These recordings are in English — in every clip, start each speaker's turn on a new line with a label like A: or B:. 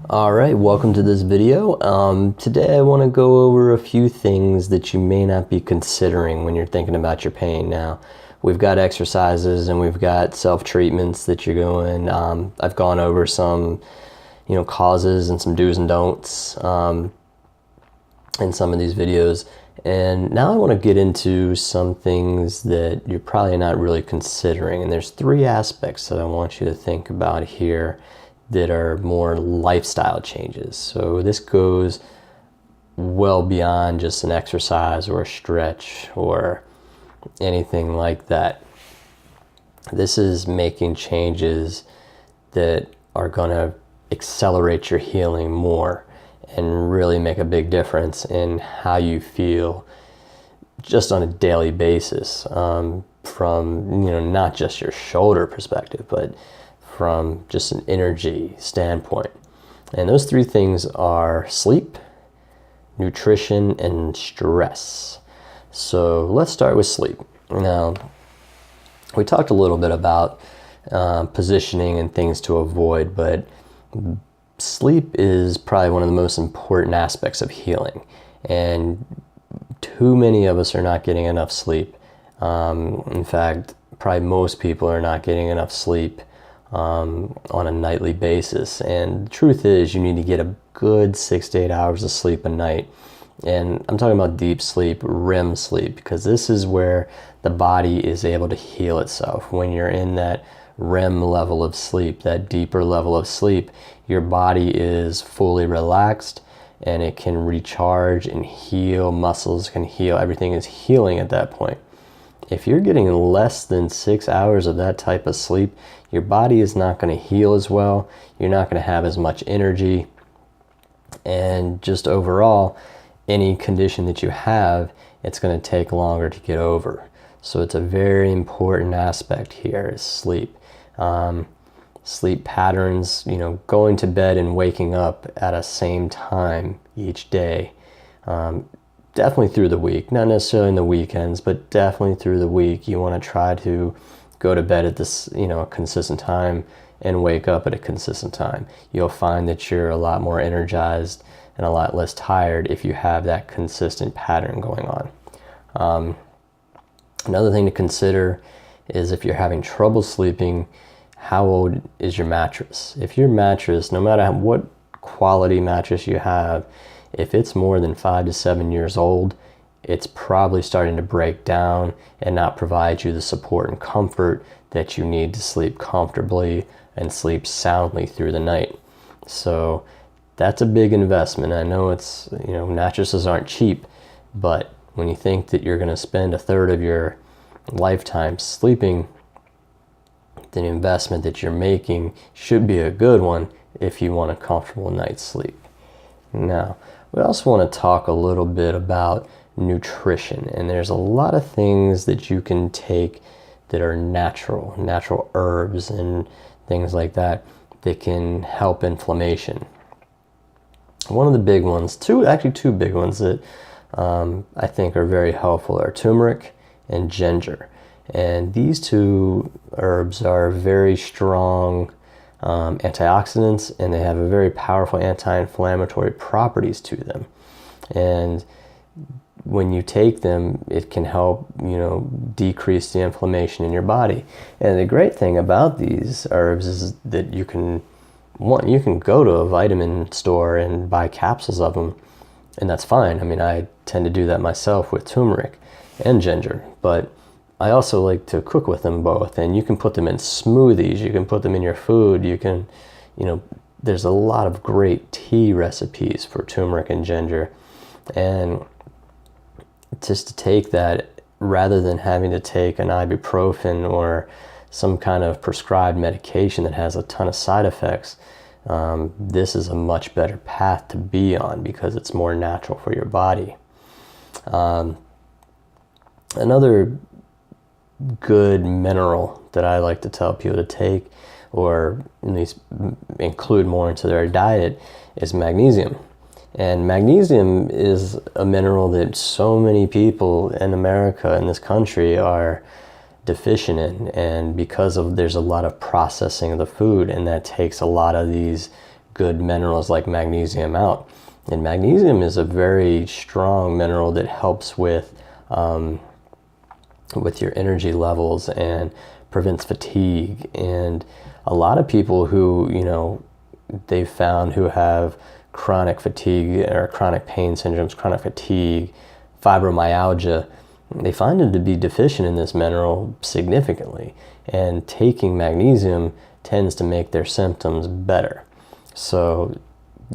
A: All right, welcome to this video. Today I want to go over a few things that you may not be considering when you're thinking about your pain. Now, we've got exercises and we've got self-treatments that you're doing. I've gone over some, causes and some do's and don'ts in some of these videos. And now I want to get into some things that you're probably not really considering. And there's three aspects that I want you to think about here that are more lifestyle changes. So this goes well beyond just an exercise or a stretch or anything like that. This is making changes that are going to accelerate your healing more and really make a big difference in how you feel just on a daily basis, from not just your shoulder perspective, but from just an energy standpoint. And those three things are sleep, nutrition, and stress. So let's start with sleep. Now, we talked a little bit about positioning and things to avoid, but sleep is probably one of the most important aspects of healing. And too many of us are not getting enough sleep. In fact, probably most people are not getting enough sleep on a nightly basis. And the truth is, you need to get a good 6 to 8 hours of sleep a night. And I'm talking about deep sleep, REM sleep, because this is where the body is able to heal itself. When you're in that REM level of sleep, that deeper level of sleep, your body is fully relaxed and it can recharge and heal. Muscles can heal. Everything is healing at that point. If you're getting less than 6 hours of that type of sleep, your body is not going to heal as well. You're not going to have as much energy. And just overall, any condition that you have, it's going to take longer to get over. So it's a very important aspect here is sleep. Sleep patterns, going to bed and waking up at a same time each day. Definitely through the week, not necessarily in the weekends, but definitely through the week. You want to try to go to bed at this, a consistent time and wake up at a consistent time. You'll find that you're a lot more energized and a lot less tired if you have that consistent pattern going on. Another thing to consider is if you're having trouble sleeping, how old is your mattress? If your mattress, no matter what quality mattress you have, if it's more than 5 to 7 years old, it's probably starting to break down and not provide you the support and comfort that you need to sleep comfortably and sleep soundly through the night. So that's a big investment. I know it's, mattresses aren't cheap, but when you think that you're going to spend a third of your lifetime sleeping, the investment that you're making should be a good one if you want a comfortable night's sleep. Now, we also want to talk a little bit about nutrition, and there's a lot of things that you can take that are natural herbs and things like that can help inflammation. One of the big ones, two big ones that I think are very helpful are turmeric and ginger. And these two herbs are very strong antioxidants, and they have a very powerful anti-inflammatory properties to them. And when you take them, it can help, decrease the inflammation in your body. And the great thing about these herbs is that you can go to a vitamin store and buy capsules of them, and that's fine. I mean, I tend to do that myself with turmeric and ginger, but I also like to cook with them both, and you can put them in smoothies, you can put them in your food, you can, there's a lot of great tea recipes for turmeric and ginger. And just to take that, rather than having to take an ibuprofen or some kind of prescribed medication that has a ton of side effects, this is a much better path to be on because it's more natural for your body. Another good mineral that I like to tell people to take, or at least include more into their diet, is magnesium. And magnesium is a mineral that so many people in America, in this country, are deficient in, and because of there's a lot of processing of the food, and that takes a lot of these good minerals like magnesium out. And magnesium is a very strong mineral that helps with your energy levels and prevents fatigue. And a lot of people who, they've found who have chronic fatigue or chronic pain syndromes, chronic fatigue, fibromyalgia, they find them to be deficient in this mineral significantly. And taking magnesium tends to make their symptoms better. So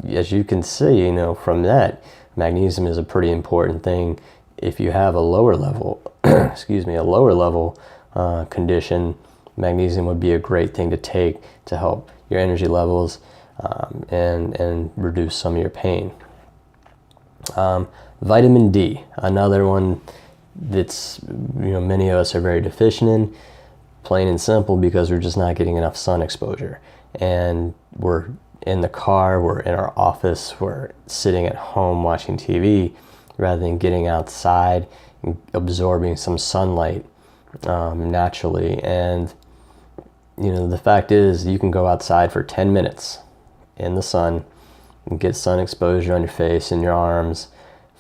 A: as you can see, from that, magnesium is a pretty important thing. If you have a lower level, condition, magnesium would be a great thing to take to help your energy levels and reduce some of your pain. Vitamin D, another one that's many of us are very deficient in, plain and simple, because we're just not getting enough sun exposure. And we're in the car, we're in our office, we're sitting at home watching TV rather than getting outside and absorbing some sunlight naturally. And the fact is, you can go outside for 10 minutes in the sun and get sun exposure on your face and your arms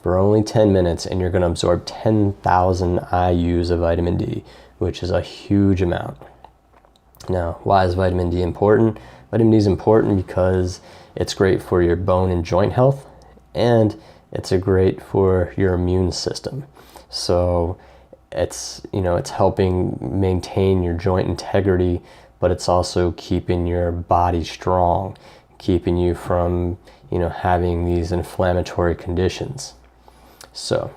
A: for only 10 minutes, and you're going to absorb 10,000 IUs of vitamin D, which is a huge amount. Now, why is vitamin D important? Vitamin D is important because it's great for your bone and joint health, and it's great for your immune system. So it's helping maintain your joint integrity, but it's also keeping your body strong, keeping you from having these inflammatory conditions. So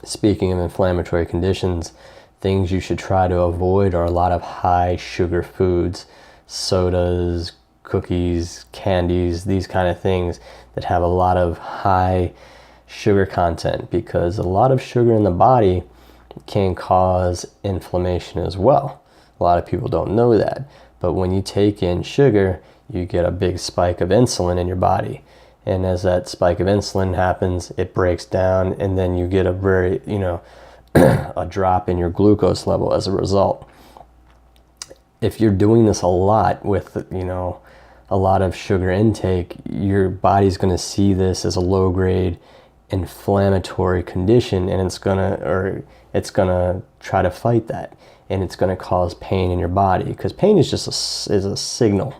A: speaking of inflammatory conditions, things you should try to avoid are a lot of high sugar foods, sodas, cookies, candies, these kind of things that have a lot of high sugar content, because a lot of sugar in the body can cause inflammation as well. A lot of people don't know that, but when you take in sugar, you get a big spike of insulin in your body. And as that spike of insulin happens, it breaks down, and then you get a very, a drop in your glucose level as a result. If you're doing this a lot with, a lot of sugar intake, your body's going to see this as a low-grade inflammatory condition, and it's gonna try to fight that, and it's going to cause pain in your body, because pain is just is a signal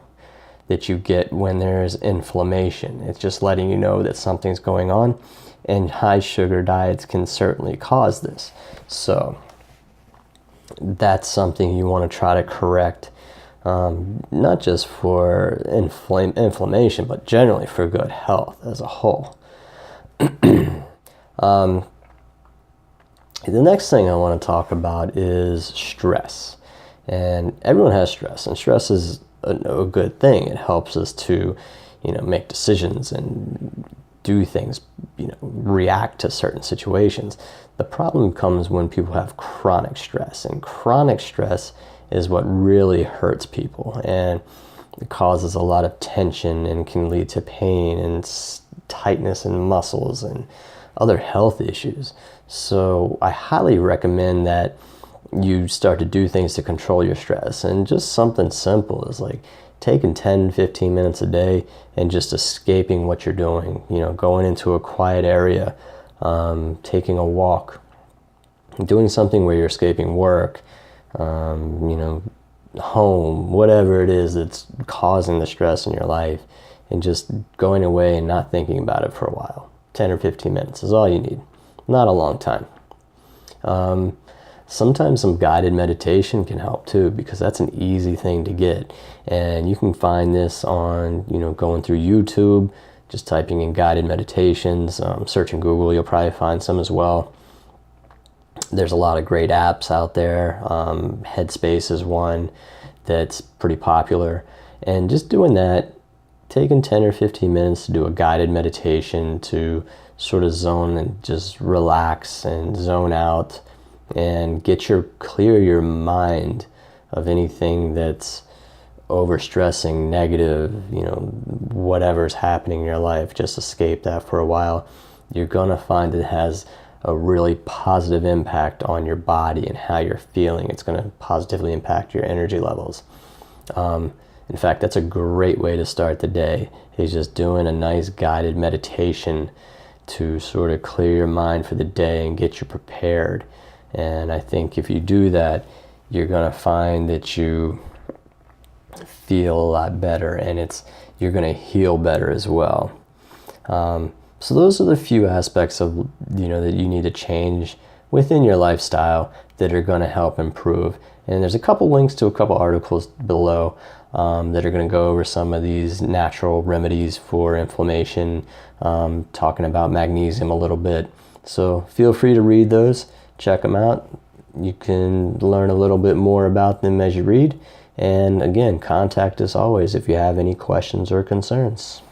A: that you get when there's inflammation. It's just letting you know that something's going on, and high sugar diets can certainly cause this. So that's something you want to try to correct, not just for inflammation, but generally for good health as a whole. The next thing I want to talk about is stress. And everyone has stress, and stress is a good thing. It helps us to, make decisions and do things, react to certain situations. The problem comes when people have chronic stress, and chronic stress is what really hurts people, and it causes a lot of tension and can lead to pain and tightness in muscles and other health issues. So I highly recommend that you start to do things to control your stress, and just something simple is like taking 10-15 minutes a day and just escaping what you're doing, going into a quiet area, taking a walk, doing something where you're escaping work, home, whatever it is that's causing the stress in your life, and just going away and not thinking about it for a while. 10 or 15 minutes is all you need. Not a long time. Sometimes some guided meditation can help too, because that's an easy thing to get. And you can find this on, going through YouTube, just typing in guided meditations, searching Google, you'll probably find some as well. There's a lot of great apps out there. Headspace is one that's pretty popular. And just doing that, taking 10 or 15 minutes to do a guided meditation to sort of zone and just relax and zone out and clear your mind of anything that's overstressing, negative, whatever's happening in your life. Just escape that for a while. You're gonna find it has a really positive impact on your body and how you're feeling. It's gonna positively impact your energy levels. In fact, that's a great way to start the day, is just doing a nice guided meditation to sort of clear your mind for the day and get you prepared. And I think if you do that, you're going to find that you feel a lot better, and you're going to heal better as well. So those are the few aspects of, that you need to change within your lifestyle that are going to help improve. And there's a couple links to a couple articles below that are going to go over some of these natural remedies for inflammation, talking about magnesium a little bit. So feel free to read those, check them out. You can learn a little bit more about them as you read. And again, contact us always if you have any questions or concerns.